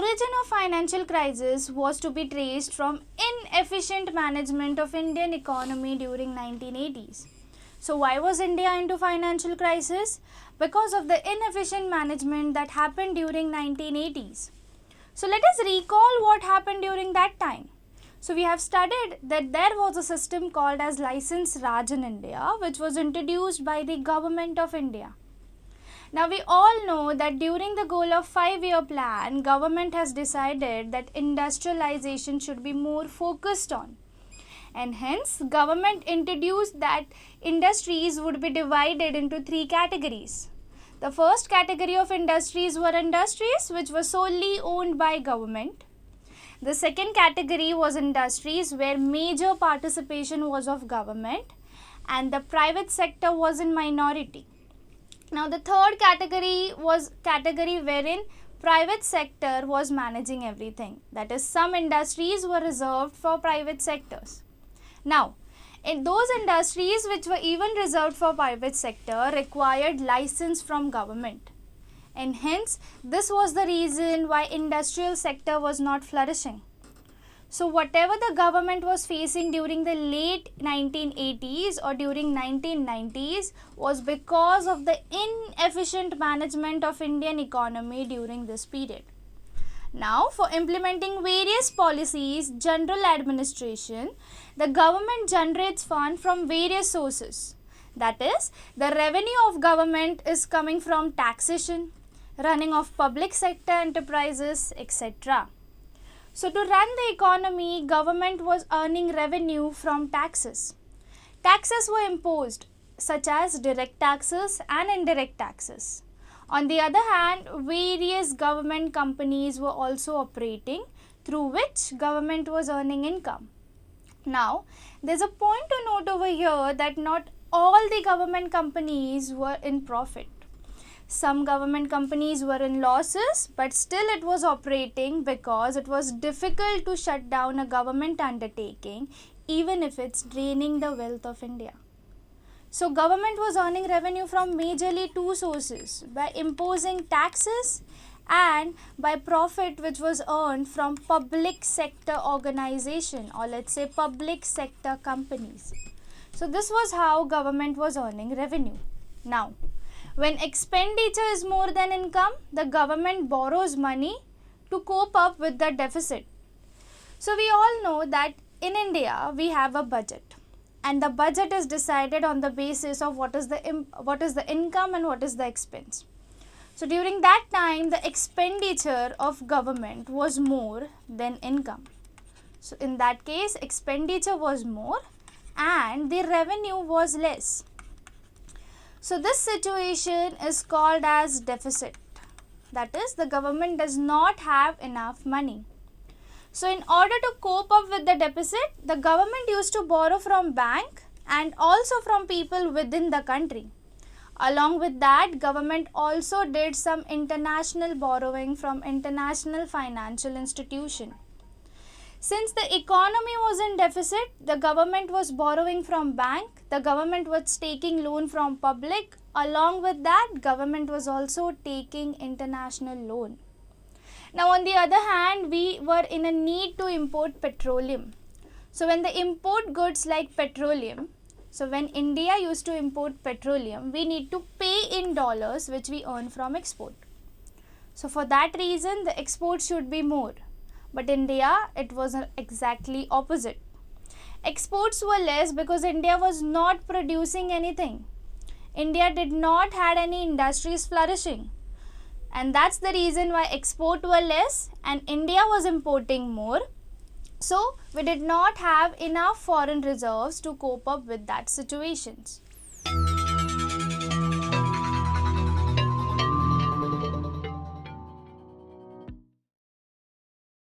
origin of financial crisis was to be traced from inefficient management of Indian economy during 1980s. So why was India into financial crisis? Because of the inefficient management that happened during 1980s. So let us recall what happened during that time. So we have studied that there was a system called as License Raj in India, which was introduced by the government of India. Now we all know that during the goal of 5-year plan, government has decided that industrialization should be more focused on. And hence government introduced that industries would be divided into 3 categories. The first category of industries were industries which were solely owned by government. The second category was industries where major participation was of government and the private sector was in minority. Now the third category was category wherein private sector was managing everything. That is, some industries were reserved for private sectors. Now, in those industries which were even reserved for private sector required license from government. And hence, this was the reason why industrial sector was not flourishing. So, whatever the government was facing during the late 1980s or during 1990s was because of the inefficient management of Indian economy during this period. Now, for implementing various policies, general administration, the government generates funds from various sources. That is, the revenue of government is coming from taxation, running of public sector enterprises, etc. So, to run the economy, government was earning revenue from taxes. Taxes were imposed, such as direct taxes and indirect taxes. On the other hand, various government companies were also operating through which government was earning income. Now, there's a point to note over here that not all the government companies were in profit. Some government companies were in losses, but still it was operating because it was difficult to shut down a government undertaking even if it's draining the wealth of India. So government was earning revenue from majorly 2 sources, by imposing taxes and by profit which was earned from public sector organization, or let's say public sector companies. So this was how government was earning revenue. Now, when expenditure is more than income, the government borrows money to cope up with the deficit. So we all know that in India we have a budget. And the budget is decided on the basis of what is the income and what is the expense. So during that time, the expenditure of government was more than income. So in that case, expenditure was more and the revenue was less. So this situation is called as deficit. That is, the government does not have enough money. So in order to cope up with the deficit, the government used to borrow from bank and also from people within the country. Along with that, government also did some international borrowing from international financial institution. Since the economy was in deficit, the government was borrowing from bank, the government was taking loan from public. Along with that, government was also taking international loan. Now, on the other hand, we were in a need to import petroleum. So, when they import goods like petroleum, so when India used to import petroleum, we need to pay in dollars which we earn from export. So, for that reason, the export should be more. But India, it was exactly opposite. Exports were less because India was not producing anything. India did not had any industries flourishing. And that's the reason why export were less and India was importing more. So we did not have enough foreign reserves to cope up with that situations.